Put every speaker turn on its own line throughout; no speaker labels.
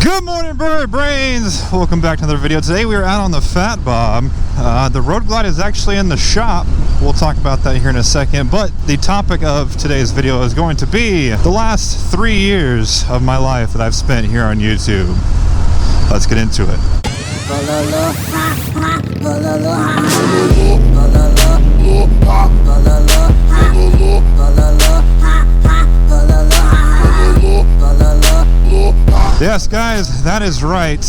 Good morning, bird brains. Welcome back to another video. Today we are out on the Fat Bob. The Road Glide is actually in the shop. We'll talk about that here in a second, but the topic of today's video is going to be the last 3 years of my life that I've spent here on YouTube. Let's get into it. Yes, guys, that is right.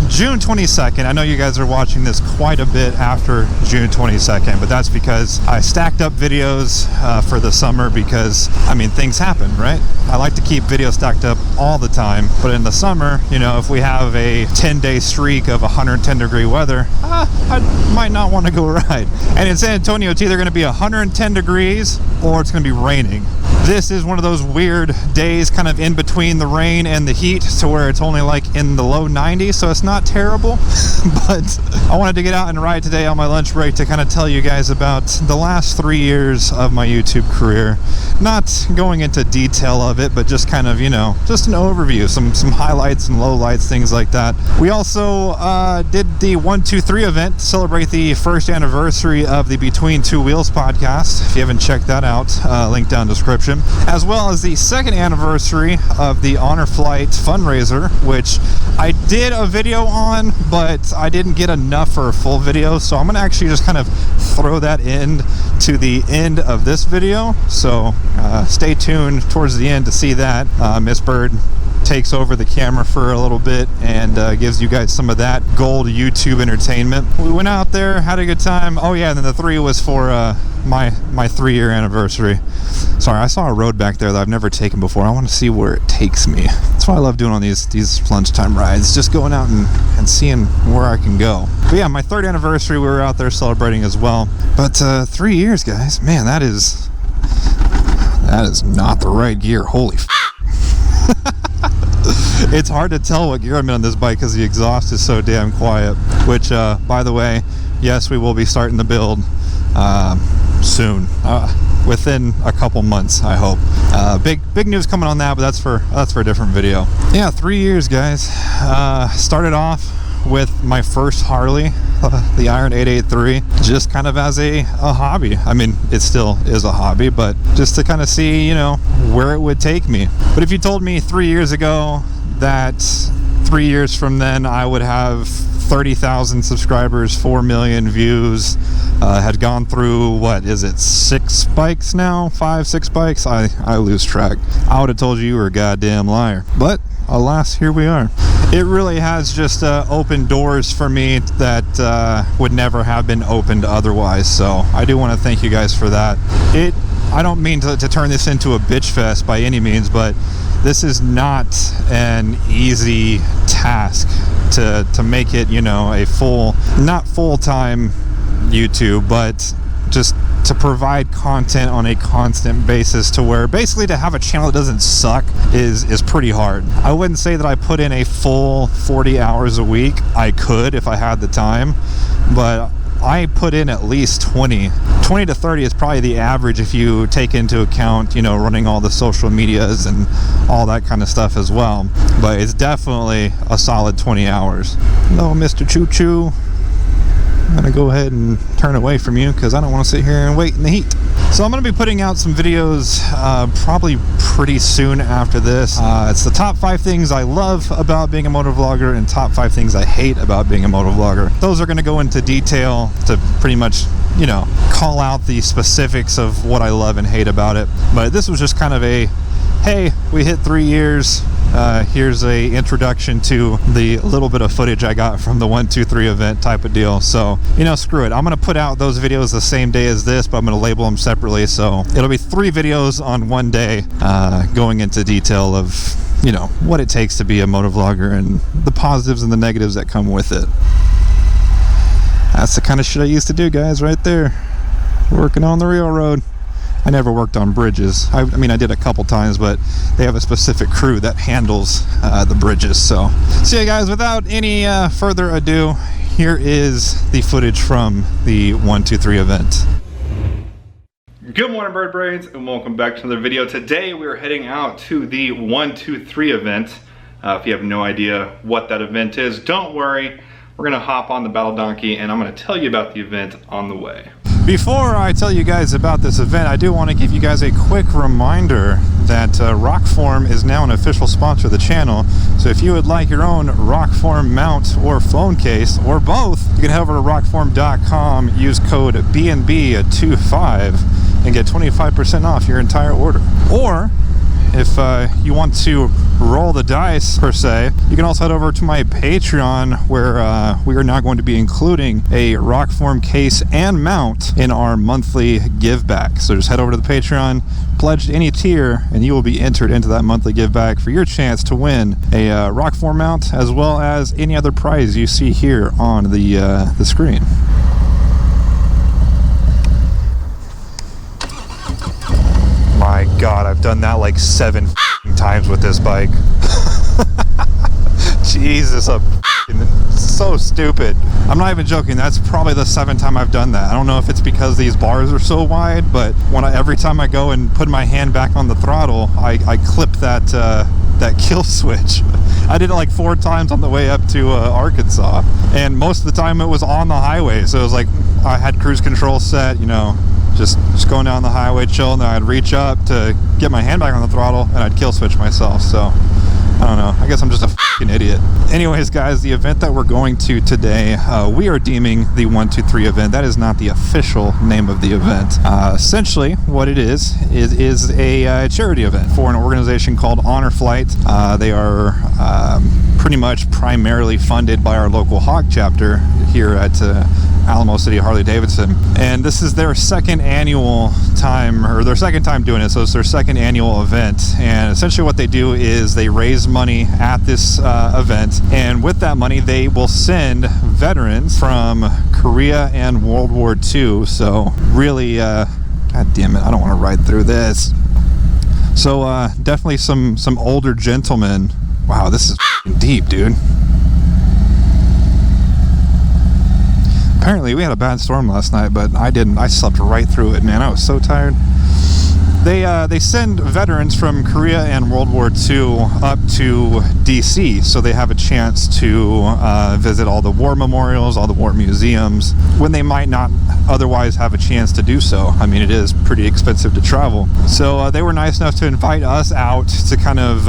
June 22nd. I know you guys are watching this quite a bit after June 22nd, but that's because I stacked up videos for the summer because, I mean, things happen, right? I like to keep videos stacked up all the time, but in the summer, you know, if we have a 10-day streak of 110-degree weather, I might not want to go ride. And in San Antonio, it's either going to be 110 degrees or it's going to be raining. This is one of those weird days kind of in between the rain and the heat to where it's only like in the low 90s, so it's not terrible. But I wanted to get out and ride today on my lunch break to kind of tell you guys about the last 3 years of my YouTube career. Not going into detail of it, but just kind of, you know, just an overview, some highlights and lowlights, things like that. We also did the 123 event to celebrate the first anniversary of the Between Two Wheels podcast. If you haven't checked that out, link down in the description. As well as the second anniversary of the Honor Flight fundraiser, which I did a video on, but I didn't get enough for a full video, so I'm gonna actually just kind of throw that in to the end of this video. So stay tuned towards the end to see that. Miss Bird takes over the camera for a little bit and gives you guys some of that gold YouTube entertainment. We went out there, had a good time. Oh yeah, and then the 3 was for my 3-year anniversary. Sorry, I saw a road back there that I've never taken before. I want to see where it takes me. That's what I love doing on these lunchtime rides, just going out and seeing where I can go. But yeah, my 3rd anniversary, we were out there celebrating as well. But 3 years, guys, man, that is not the right gear. Holy f. It's hard to tell what gear I'm in on this bike because the exhaust is so damn quiet. Which, by the way, yes, we will be starting the build soon, within a couple months, I hope. Big news coming on that, but that's for a different video. Yeah, 3 years, guys. Started off with my first Harley, the Iron 883, just kind of as a hobby. I mean, it still is a hobby, but just to kind of see, you know, where it would take me. But if you told me 3 years ago that 3 years from then I would have 30,000 subscribers, 4 million views, had gone through, what is it, 6 bikes now? 5, 6 bikes? I lose track. I would have told you were a goddamn liar. But alas, here we are. It really has just opened doors for me that would never have been opened otherwise. So I do want to thank you guys for that. I don't mean to turn this into a bitch fest by any means, but this is not an easy task to make it, you know, a not full-time YouTube, but just to provide content on a constant basis, to where basically to have a channel that doesn't suck is pretty hard. I wouldn't say that I put in a full 40 hours a week. I could if I had the time, but I put in at least 20 to 30 is probably the average if you take into account, you know, running all the social medias and all that kind of stuff as well. But it's definitely a solid 20 hours. Hello, Mr. Choo Choo. I'm gonna go ahead and turn away from you because I don't want to sit here and wait in the heat. So I'm gonna be putting out some videos probably pretty soon after this. It's the top 5 things I love about being a motovlogger and top 5 things I hate about being a motovlogger. Those are gonna go into detail to pretty much, you know, call out the specifics of what I love and hate about it. But this was just kind of a, hey, we hit 3 years. Here's a introduction to the little bit of footage I got from the 123 event type of deal. So, you know, screw it. I'm going to put out those videos the same day as this, but I'm going to label them separately. So it'll be 3 videos on one day, going into detail of, you know, what it takes to be a motovlogger and the positives and the negatives that come with it. That's the kind of shit I used to do, guys, right there. Working on the railroad. I never worked on bridges. I mean, I did a couple times, but they have a specific crew that handles the bridges. So yeah, guys, without any further ado, here is the footage from the 123 event. Good morning, bird brains, and welcome back to another video. Today we are heading out to the 123 event. If you have no idea what that event is, don't worry. We're gonna hop on the Battle Donkey and I'm gonna tell you about the event on the way. Before I tell you guys about this event, I do want to give you guys a quick reminder that Rockform is now an official sponsor of the channel. So if you would like your own Rockform mount or phone case, or both, you can head over to rockform.com, use code BNB25 and get 25% off your entire order. Or if you want to roll the dice, per se, you can also head over to my Patreon, where we are now going to be including a Rockform case and mount in our monthly give back. So just head over to the Patreon, pledge any tier, and you will be entered into that monthly give back for your chance to win a Rockform mount, as well as any other prize you see here on the screen. My God, I've done that like 7 times with this bike. Jesus, I'm so stupid. I'm not even joking. That's probably the 7th time I've done that. I don't know if it's because these bars are so wide, but every time I go and put my hand back on the throttle, I clip that kill switch. I did it like 4 times on the way up to Arkansas, and most of the time it was on the highway. So it was like I had cruise control set, you know, just going down the highway chill, and then I'd reach up to get my hand back on the throttle and I'd kill switch myself. So I don't know, I guess I'm just a fucking idiot. Anyways, guys, the event that we're going to today, we are deeming the 123 event. That is not the official name of the event. Essentially what it is a charity event for an organization called Honor Flight. They are pretty much primarily funded by our local Hawk chapter here at Alamo City Harley-Davidson, and this is their second time doing it. So it's their second annual event, and essentially what they do is they raise money at this event, and with that money they will send veterans from Korea and World War II. So really, God damn it, I don't want to ride through this. So definitely some older gentlemen. Wow, this is deep, dude. Apparently we had a bad storm last night, but I didn't. I slept right through it, man. I was so tired. They send veterans from Korea and World War II up to DC, so they have a chance to visit all the war memorials, all the war museums, when they might not otherwise have a chance to do so. I mean, it is pretty expensive to travel. So they were nice enough to invite us out to kind of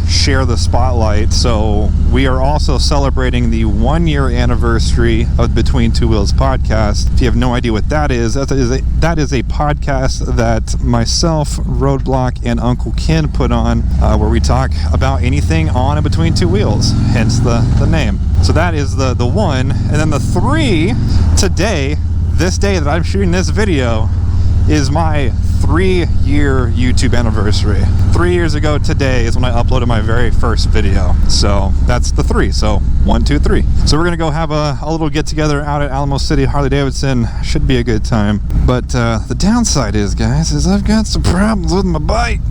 share the spotlight. So we are also celebrating the 1-year anniversary of Between Two Wheels podcast. If you have no idea what that is a podcast that myself, Roadblock, and Uncle Ken put on, where we talk about anything on and between two wheels, hence the name. So that is the 1, and then the 3 today, this day that I'm shooting this video, is my 3-year YouTube anniversary. 3 years ago today is when I uploaded my very first video. So that's the 3. So 1, 2, 3. So we're gonna go have a little get together out at Alamo City Harley-Davidson. Should be a good time. But the downside is, guys, is I've got some problems with my bike.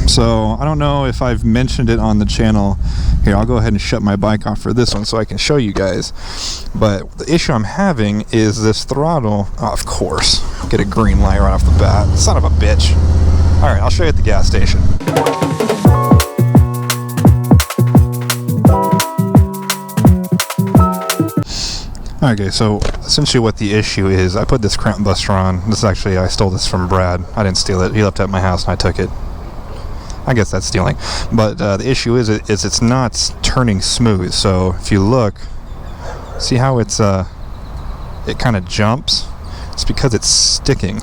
So I don't know if I've mentioned it on the channel. Here, I'll go ahead and shut my bike off for this one so I can show you guys. But the issue I'm having is this throttle. Oh, of course, get a green light right off the bat. Son of a bitch. All right, I'll show you at the gas station. Okay, so essentially what the issue is, I put this cramp buster on. This is actually, I stole this from Brad. I didn't steal it. He left it at my house and I took it. I guess that's stealing. But the issue is it's not turning smooth. So if you look, see how it's it kind of jumps? It's because it's sticking.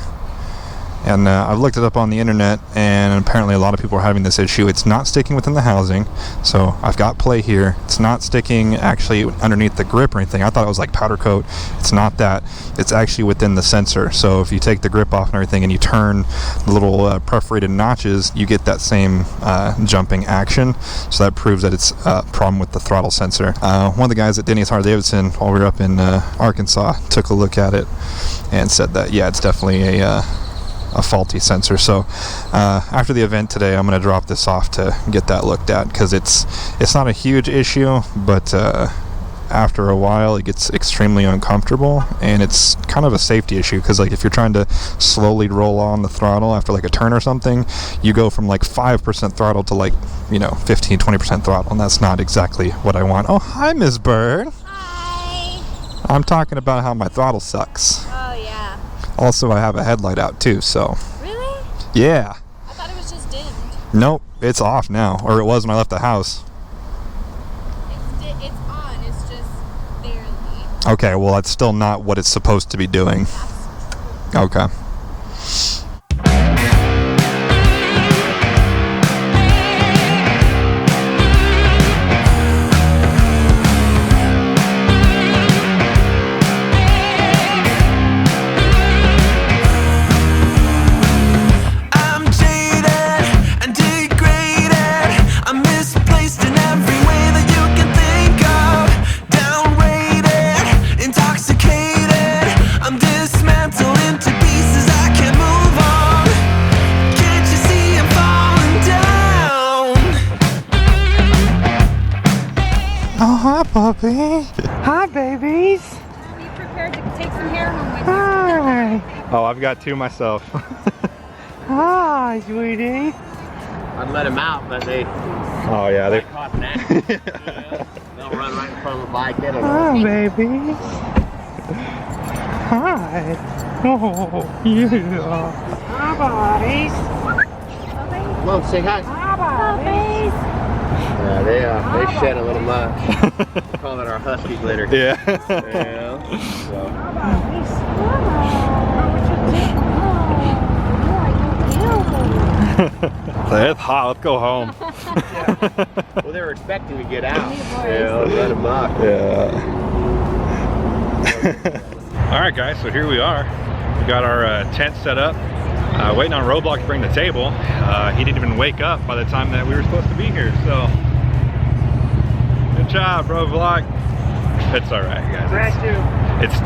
And I've looked it up on the internet, and apparently a lot of people are having this issue. It's not sticking within the housing, so I've got play here. It's not sticking actually underneath the grip or anything. I thought it was like powder coat. It's not that. It's actually within the sensor. So if you take the grip off and everything and you turn the little perforated notches, you get that same jumping action. So that proves that it's a problem with the throttle sensor. One of the guys at Denny's Harley-Davidson, while we were up in Arkansas, took a look at it and said that, yeah, it's definitely a faulty sensor. So after the event today, I'm going to drop this off to get that looked at, because it's not a huge issue, but after a while it gets extremely uncomfortable, and it's kind of a safety issue because like if you're trying to slowly roll on the throttle after like a turn or something, you go from like 5% throttle to like, you know, 15-20% throttle, and that's not exactly what I want. Oh, hi, Ms. Bird.
Hi.
I'm talking about how my throttle sucks.
Oh yeah.
Also, I have a headlight out too, so.
Really?
Yeah.
I thought it was just dimmed.
Nope, it's off now, or it was when I left the house.
It's on, it's just barely.
Okay, well that's still not what it's supposed to be doing. Okay. Oh, hi, puppy. Hi, babies.
Be prepared to take some hair home with you.
Hi. Oh, I've got two myself. Hi, sweetie.
I'd let them out, but they
Oh, yeah, they
caught an accident. Yeah. They'll run right in front of the bike. They don't know.
Hi, babies. Hi. Oh, yeah. Hi, buddies.
Come on, say hi.
Hi, buddies.
Yeah, they shed a little much. We call it our husky glitter.
Yeah.
Yeah. So.
It's hot. Let's go home.
Well, they were expecting to get out. Yeah, let's let them up.
Yeah. All right, guys. So here we are. We got our tent set up. Waiting on Roblox to bring the table. He didn't even wake up by the time that we were supposed to be here. So good job, Roblox. It's all right, guys.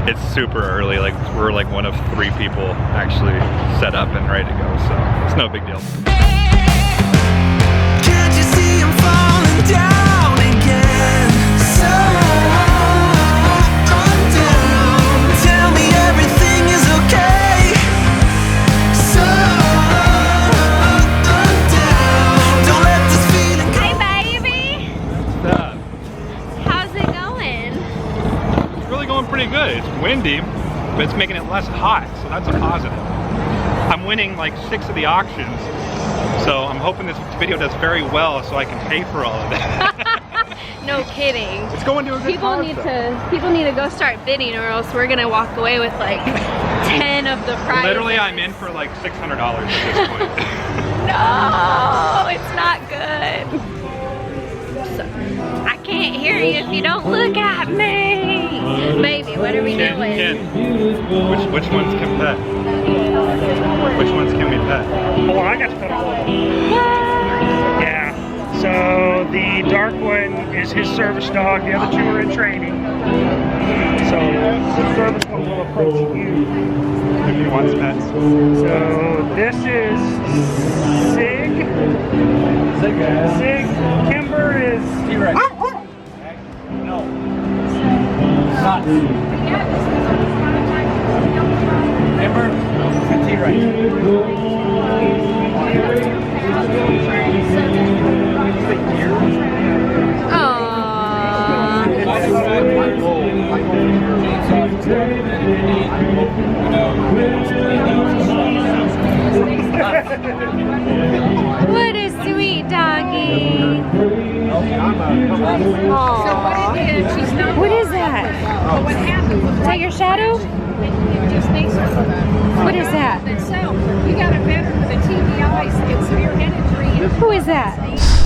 It's super early. Like we're like one of 3 people actually set up and ready to go. So it's no big deal.
Can't you see I'm falling down again? So calm down. Tell me everything is okay. So down. Don't let this feeling go.
Hi, baby.
What's up?
How's it going?
It's really going pretty good. It's windy, but it's making it less hot, so that's a positive. I'm winning like 6 of the auctions, so I'm hoping this video does very well so I can pay for all of that.
No kidding.
It's going to a good
People need to go start bidding, or else we're gonna walk away with like 10 of the prizes.
Literally, I'm in for like $600 at this point.
No, it's not good. So, I can't hear you if you don't look at me. Baby, what are we doing?
Ken, which ones can pet? Which ones can we pet?
Oh, I got to pet all of them. Yeah. So the dark one is his service dog. The other 2 are in training. So the service one will approach you.
If he wants pets.
So this is Sig. Sig. Kimber is T-Rex. No.
Remember? T-Rex.
What a sweet doggy. What is that? Is that your shadow? What is that?
You got a veteran with a TBI, it's spearheaded for you.
Who is that?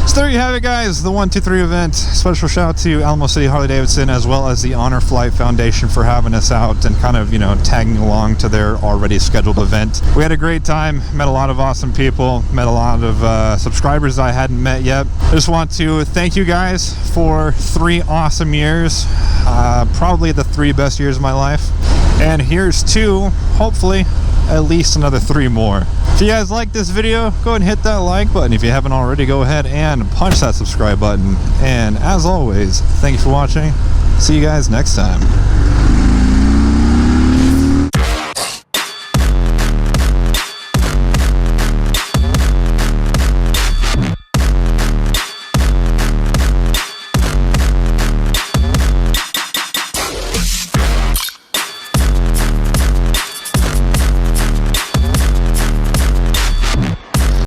So there you have it, guys, the 123 event. Special shout out to Alamo City Harley-Davidson as well as the Honor Flight Foundation for having us out and kind of, you know, tagging along to their already scheduled event. We had a great time, met a lot of awesome people, met a lot of subscribers I hadn't met yet. I just want to thank you guys for 3 awesome years, probably the 3 best years of my life. And here's to, hopefully, at least another 3 more. If you guys like this video, go ahead and hit that like button. If you haven't already, go ahead and punch that subscribe button. And as always, thank you for watching. See you guys next time.